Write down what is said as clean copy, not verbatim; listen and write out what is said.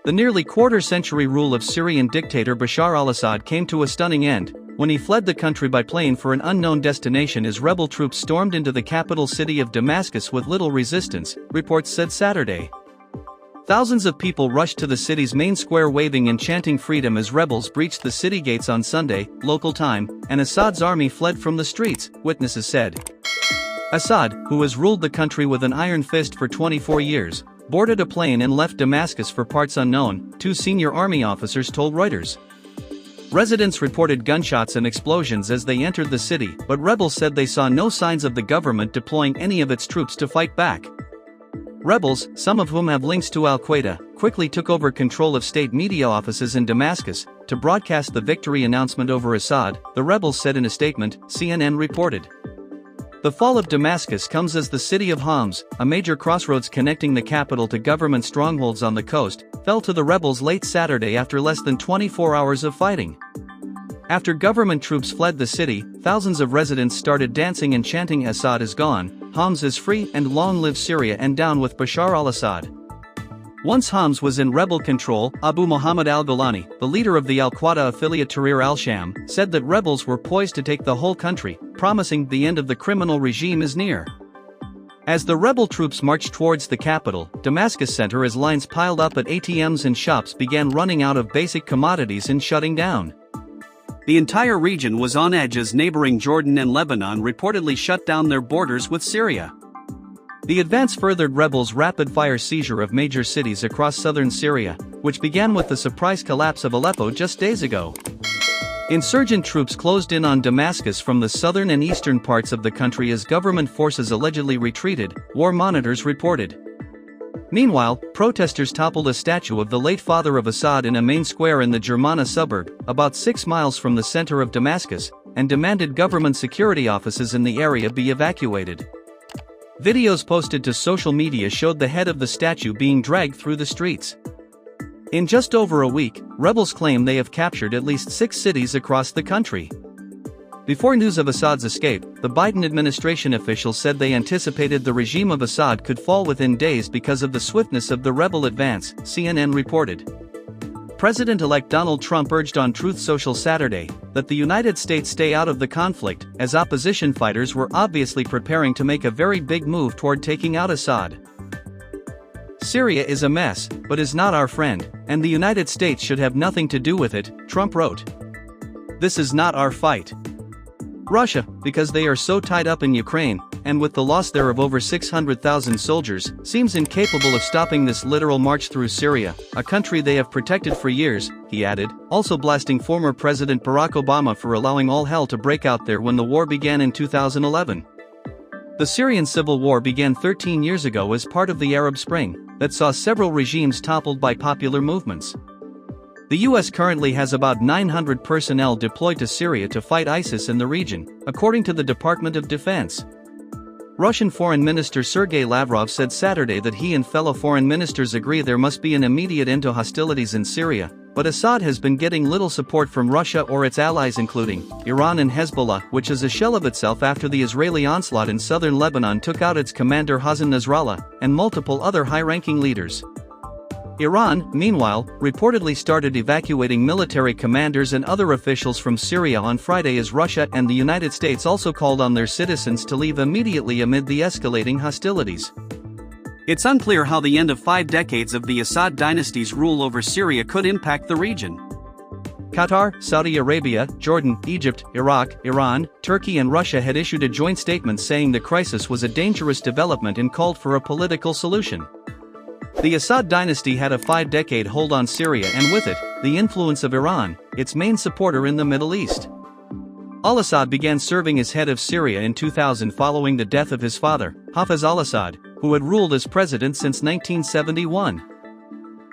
The nearly quarter-century rule of Syrian dictator Bashar al-Assad came to a stunning end when he fled the country by plane for an unknown destination as rebel troops stormed into the capital city of Damascus with little resistance, reports said Saturday. Thousands of people rushed to the city's main square waving and chanting freedom as rebels breached the city gates on Sunday, local time, and Assad's army fled from the streets, witnesses said. Assad, who has ruled the country with an iron fist for 24 years, boarded a plane and left Damascus for parts unknown, two senior army officers told Reuters. Residents reported gunshots and explosions as they entered the city, but rebels said they saw no signs of the government deploying any of its troops to fight back. Rebels, some of whom have links to Al-Quaeda, quickly took over control of state media offices in Damascus to broadcast the victory announcement over Assad, the rebels said in a statement, CNN reported. The fall of Damascus comes as the city of Homs, a major crossroads connecting the capital to government strongholds on the coast, fell to the rebels late Saturday after less than 24 hours of fighting. After government troops fled the city, thousands of residents started dancing and chanting "Assad is gone, Homs is free, and long live Syria and down with Bashar al-Assad." Once Homs was in rebel control, Abu Muhammad al-Golani, the leader of the al-Quaeda affiliate Tahrir al-Sham, said that rebels were poised to take the whole country, promising the end of the criminal regime is near. As the rebel troops marched towards the capital, Damascus center as lines piled up at ATMs and shops began running out of basic commodities and shutting down. The entire region was on edge as neighboring Jordan and Lebanon reportedly shut down their borders with Syria. The advance furthered rebels' rapid-fire seizure of major cities across southern Syria, which began with the surprise collapse of Aleppo just days ago. Insurgent troops closed in on Damascus from the southern and eastern parts of the country as government forces allegedly retreated, war monitors reported. Meanwhile, protesters toppled a statue of the late father of Assad in a main square in the Germana suburb, about 6 miles from the center of Damascus, and demanded government security offices in the area be evacuated. Videos posted to social media showed the head of the statue being dragged through the streets. In just over a week, rebels claim they have captured at least 6 cities across the country. Before news of Assad's escape, the Biden administration officials said they anticipated the regime of Assad could fall within days because of the swiftness of the rebel advance, CNN reported. President-elect Donald Trump urged on Truth Social Saturday that the United States stay out of the conflict, as opposition fighters were obviously preparing to make a very big move toward taking out Assad. "Syria is a mess, but is not our friend, and the United States should have nothing to do with it," Trump wrote. "This is not our fight. Russia, because they are so tied up in Ukraine, and with the loss there of over 600,000 soldiers, seems incapable of stopping this literal march through Syria, a country they have protected for years," he added, also blasting former President Barack Obama for allowing all hell to break out there when the war began in 2011. The Syrian civil war began 13 years ago as part of the Arab Spring, that saw several regimes toppled by popular movements. The U.S. currently has about 900 personnel deployed to Syria to fight ISIS in the region, according to the Department of Defense. Russian Foreign Minister Sergei Lavrov said Saturday that he and fellow foreign ministers agree there must be an immediate end to hostilities in Syria, but Assad has been getting little support from Russia or its allies including Iran and Hezbollah, which is a shell of itself after the Israeli onslaught in southern Lebanon took out its commander Hassan Nasrallah, and multiple other high-ranking leaders. Iran, meanwhile, reportedly started evacuating military commanders and other officials from Syria on Friday as Russia and the United States also called on their citizens to leave immediately amid the escalating hostilities. It's unclear how the end of 5 decades of the Assad dynasty's rule over Syria could impact the region. Qatar, Saudi Arabia, Jordan, Egypt, Iraq, Iran, Turkey and Russia had issued a joint statement saying the crisis was a dangerous development and called for a political solution. The Assad dynasty had a 5-decade hold on Syria and with it, the influence of Iran, its main supporter in the Middle East. Al-Assad began serving as head of Syria in 2000 following the death of his father, Hafez al-Assad, who had ruled as president since 1971.